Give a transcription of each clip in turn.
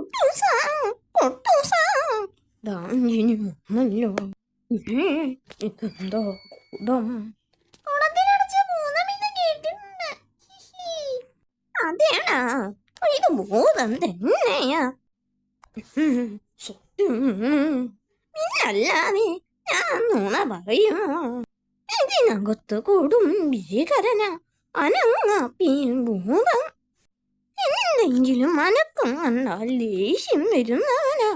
കുട്ടൂസാ, കുട്ടൂസാ. ദാഞ്ഞിനി വന്നല്ലോ. ഇതെന്താ കുടം? കുളത്തിലടച്ച ഭൂതമെന്ന് കേട്ടിട്ടുണ്ട്. അതേടാ, ഇത് ഭൂതം തന്നെയാ. സത്യം. പിന്നല്ലാതെ ഞാൻ നുണ പറയുമോ? ഇതിനകത്ത് കൊടും ഭീകരന അനങ്ങാപ്പിയും ഭൂതം. എന്തെങ്കിലും അനക്കം കണ്ടാൽ ദേഷ്യം വരുന്നവനാ.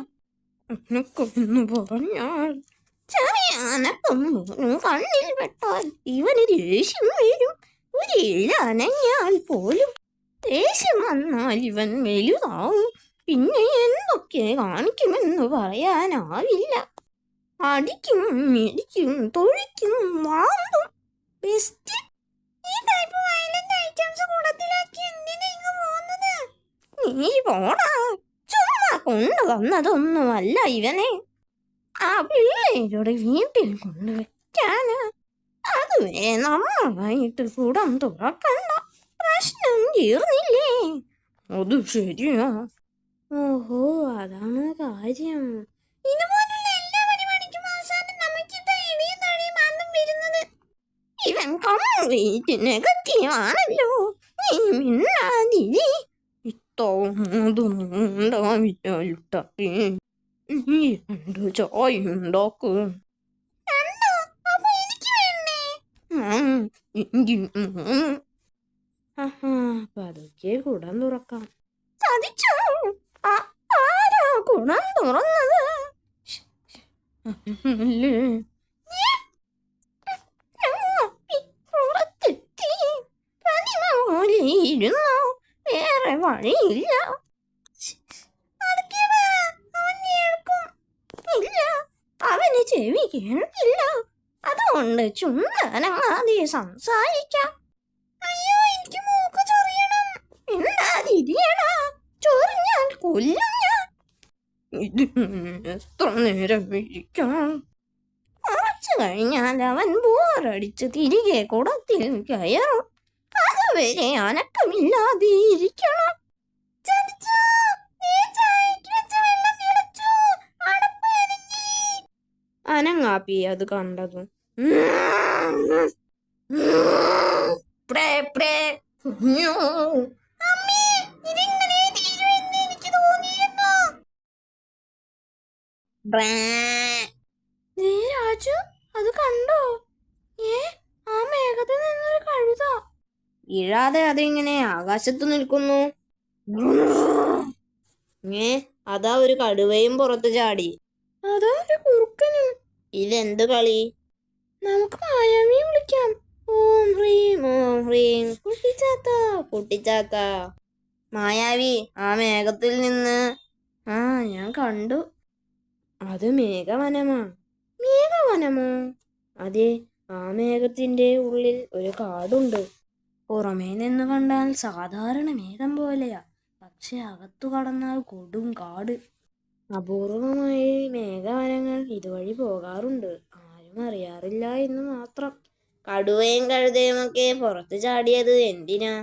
അനക്കമെന്ന് പറഞ്ഞാൽ ചെറിയ അനക്കം പോലും കണ്ണിൽ പെട്ടാൽ ഇവന് ദേഷ്യം വരും. ഒരു ഇല അനങ്ങിയാൽ പോലും ദേഷ്യം വന്നാൽ ഇവൻ വലുതാവും. പിന്നെ എന്തൊക്കെ കാണിക്കുമെന്ന് പറയാനാവില്ല. അടിക്കും, മിടിക്കും, തൊഴിക്കും, വാമ്പും. ബെസ്റ്റ്. ഈ ടൈപ്പ് വയലന്റ് ഐറ്റംസ് കൂടത്തിലാക്കി എന്തിനാ ഇങ്ങ് പോകുന്നത്? നീ പോടാ. ചുമ്മാ കൊണ്ടുവന്നതൊന്നുമല്ല ഇവനെ. ആ പിള്ളേരുടെ വീട്ടിൽ കൊണ്ടുവയ്ക്കാന്. അതുവരെ നമ്മളായിട്ട് കൂടം തുറക്കണ്ട. പ്രശ്നം തീർന്നില്ലേ? അത് ശരിയാ. ഓഹോ, അതാണ് കാര്യം. ഇതുപോലുള്ള എല്ലാ പരിപാടിക്കും അവസാനം നമുക്കിട്ട് ഇടിയും തടിയും ആണെന്നും വരുന്നത്. ഇവൻ കംപ്ലീറ്റ് നെഗറ്റീവാണല്ലോ. നീ മിണ്ടാതിരി. ഇത്തോണ്ടാവില്ലുട്ടേ. നീ രണ്ട് ചായ ഉണ്ടാക്ക്. പതുക്കെ കുടം തുറക്കാം. സാധിച്ചോ? ആരാ കുടം തുറന്നത്? പുറത്തെത്തി. പ്രതിമ പോലെ ഇരുന്നോ? വേറെ വഴിയില്ല. ഇല്ല, അവന് ചെവി കേൾക്കില്ല. അതുകൊണ്ട് ചുണ്ടനങ്ങാതെ സംസാരിക്കാം. അയ്യോ, എനിക്ക് മൂക്ക് ചൊറിയണം. എന്താതിരിയടാ, ചൊറിഞ്ഞാൽ കൊല്ലും ഞാൻ. ഇത് എത്ര നേരം ഇരിക്കണം? കുറച്ചു കഴിഞ്ഞാൽ അവൻ ബോറടിച്ച് തിരികെ കുടത്തിൽ കയറും. അതുവരെ അനക്കമില്ലാതെ ഇരിക്കണം. അനങ്ങാപ്പി അത് കണ്ടതും രാജു അത് കണ്ടോ? ആ മേഘത്തിൽ നിന്നൊരു കഴുത വീഴാതെ അതിങ്ങനെ ആകാശത്ത് നിൽക്കുന്നു. അതാ ഒരു കടുവയും പുറത്ത് ചാടി. അതാ ഒരു കുറുക്കനും. ഇതെന്ത് കളി? നമുക്ക് മായാവിയെ വിളിക്കാം. ഓം ഹ്രീം ഓം ഹ്രീം കുട്ടിച്ചാത്ത കുട്ടിച്ചാത്ത. മായാവി ആ മേഘത്തിൽ നിന്ന്. ഞാൻ കണ്ടു. അത് മേഘവനമാ. മേഘവനമോ? അതെ, ആ മേഘത്തിന്റെ ഉള്ളിൽ ഒരു കാടുണ്ട്. പുറമേ നിന്ന് കണ്ടാൽ സാധാരണ മേഘം പോലെയാ, പക്ഷെ അകത്തു കടന്നാൽ കൊടും കാട്. അപൂർവമായി മേഘവനങ്ങൾ ഇതുവഴി പോകാറുണ്ട്. ആരും അറിയാറില്ല എന്ന് മാത്രം. കടുവയും കഴുതയും ഒക്കെ പുറത്ത് ചാടിയത് എന്തിനാ?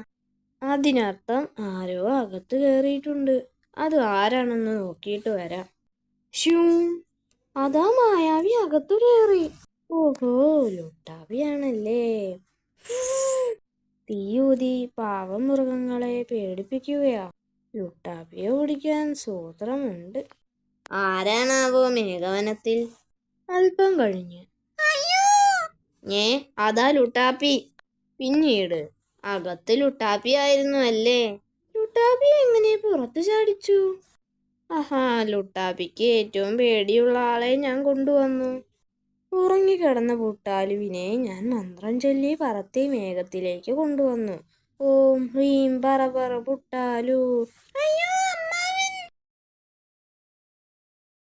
അതിനർത്ഥം ആരോ അകത്ത് കയറിയിട്ടുണ്ട്. അത് ആരാണെന്ന് നോക്കിയിട്ട് വരാം. അതാ മായാവി അകത്തു കയറി. ഓഹോ, ലുട്ടാപ്പിയാണല്ലേ. തീയൂതി പാവം മൃഗങ്ങളെ പേടിപ്പിക്കുകയാ. ലുട്ടാപ്പിയെ ഓടിക്കാൻ സൂത്രമുണ്ട്. ആരാണാവോ മേഘവനത്തിൽ? അല്പം കഴിഞ്ഞ് അതാ ലുട്ടാപ്പി. പിന്നീട് അകത്ത് ലുട്ടാപ്പി ആയിരുന്നു അല്ലേ? ലുട്ടാപ്പി എങ്ങനെ പുറത്തു ചാടിച്ചു? ലുട്ടാപ്പിക്ക് ഏറ്റവും പേടിയുള്ള ആളെ ഞാൻ കൊണ്ടുവന്നു. ഉറങ്ങിക്കിടന്ന പുട്ടാലുവിനെ ഞാൻ മന്ത്രം ചൊല്ലി പറത്തി മേഘത്തിലേക്ക് കൊണ്ടുവന്നു. ഓം ഹ്രീം പറ പറ പുട്ടാലു. അയ്യോ,